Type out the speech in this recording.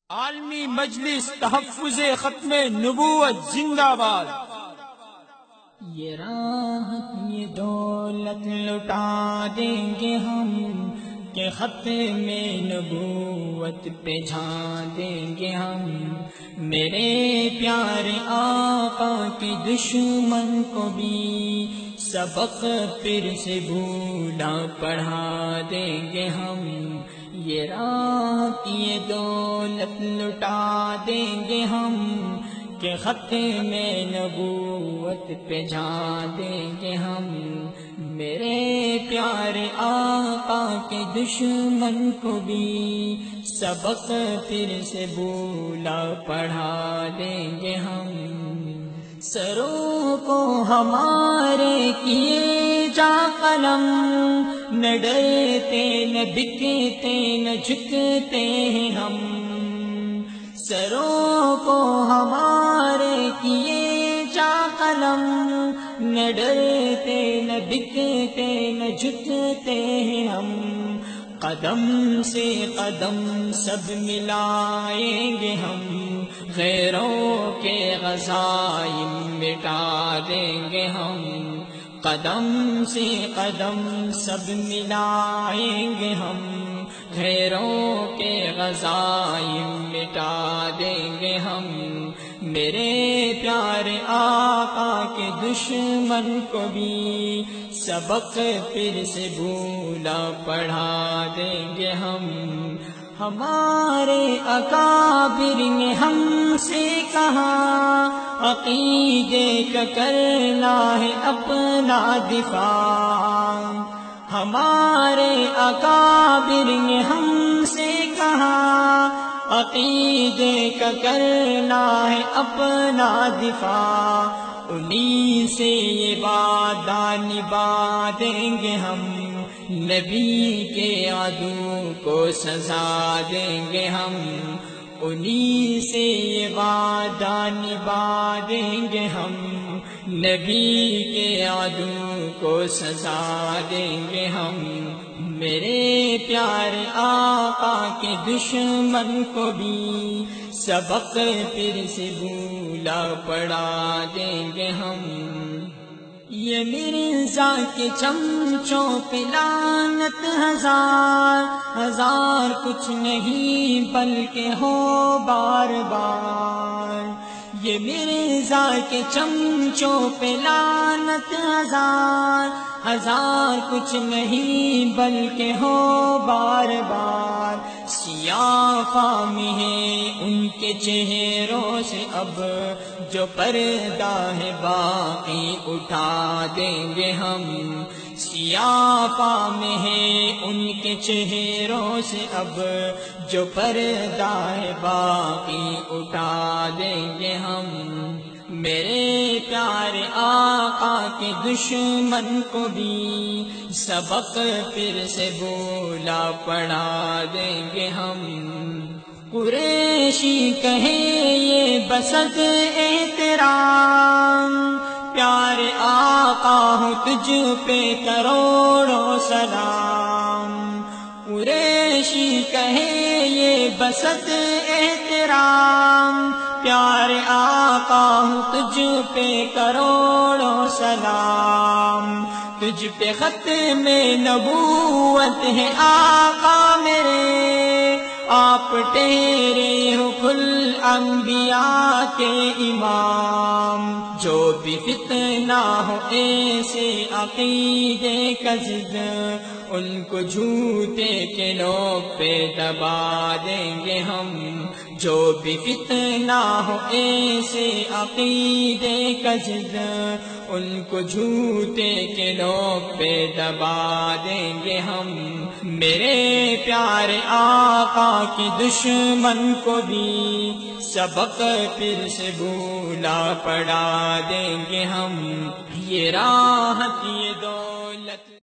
عالمی مجلس تحفظ ختم نبوت زندہ باد۔ یہ راحت یہ دولت لٹا دیں گے ہم کہ ختم نبوت پہ جھان دیں گے ہم۔ میرے پیارے آقا کے دشمن کو بھی سبق پھر سے بھولا پڑھا دیں گے ہم۔ یہ راحت یہ دولت لٹا دیں گے ہم کہ ختم نبوت پہ جان دیں گے ہم۔ میرے پیارے آقا کے دشمن کو بھی سبق پھر سے بولا پڑھا دیں گے ہم۔ سروں کو ہمارے کیے جا قلم، نہ ڈرتے نہ بکتے نہ جھکتے ہیں ہم۔ سروں کو ہمارے کیے جا قلم، نہ ڈرتے نہ بکتے نہ جھکتے ہیں ہم۔ قدم سے قدم سب ملائیں گے ہم، غیروں کے غزائم مٹا دیں گے ہم۔ قدم سے قدم سب ملائیں گے ہم، غیروں کے غزائم مٹا دیں گے ہم۔ میرے پیارے آقا کے دشمن کو بھی سبق پھر سے بھولا پڑھا دیں گے ہم۔ ہمارے اکابر نے ہم سے کہا عقیدے کا کرنا ہے اپنا دفاع۔ ہمارے اکابر نے ہم سے کہا عقیدے کا کرنا ہے اپنا دفاع۔ انہی سے یہ وعدہ نبھا دیں گے ہم، نبی کے عدو کو سزا دیں گے ہم۔ انہی سے یہ وعدہ نبھا دیں گے ہم، نبی کے عدو کو سزا دیں گے ہم۔ میرے پیارے آقا کے دشمن کو بھی سبق پھر سے بھولا پڑھا دیں گے ہم۔ یہ مرزا کے چمچوں پہ لعنت ہزار ہزار کچھ نہیں بلکہ ہو بار بار۔ یہ مرزا کے چمچوں پہ لعنت ہزار ہزار کچھ نہیں بلکہ ہو بار بار۔ سیاہ فام ہے ان کے چہروں سے اب جو پردہ ہے باقی اٹھا دیں گے ہم۔ سیاہ فام ہے ان کے چہروں سے اب جو پردہ ہے باقی اٹھا دیں گے ہم۔ میرے پیارے آقا کے دشمن کو بھی سبق پھر سے بولا پڑھا دیں گے ہم۔ قریشی کہے یہ بسط احترام، پیارے آقا ہو تجھ پہ کروڑوں سلام۔ قریشی کہے یہ بسط احترام، پیارے آقا ہو تجھ پہ کروڑوں سلام۔ تجھ پہ ختم نبوت ہے آقا میرے، آپ ٹھہرے ہو کل انبیاء کے امام۔ جو بھی فتنہ ہو ایسے عقیدے کا ضد، ان کو جھوٹے کے نوک پہ دبا دیں گے ہم۔ جو بھی فتنہ ہو ایسے عقیدے کا ضد، ان کو جھوٹے کے نوک پہ دبا دیں گے ہم۔ میرے پیارے آقا کے دشمن کو بھی سبق پھر سے بھولا پڑھا دیں گے ہم۔ یہ راحت یہ دو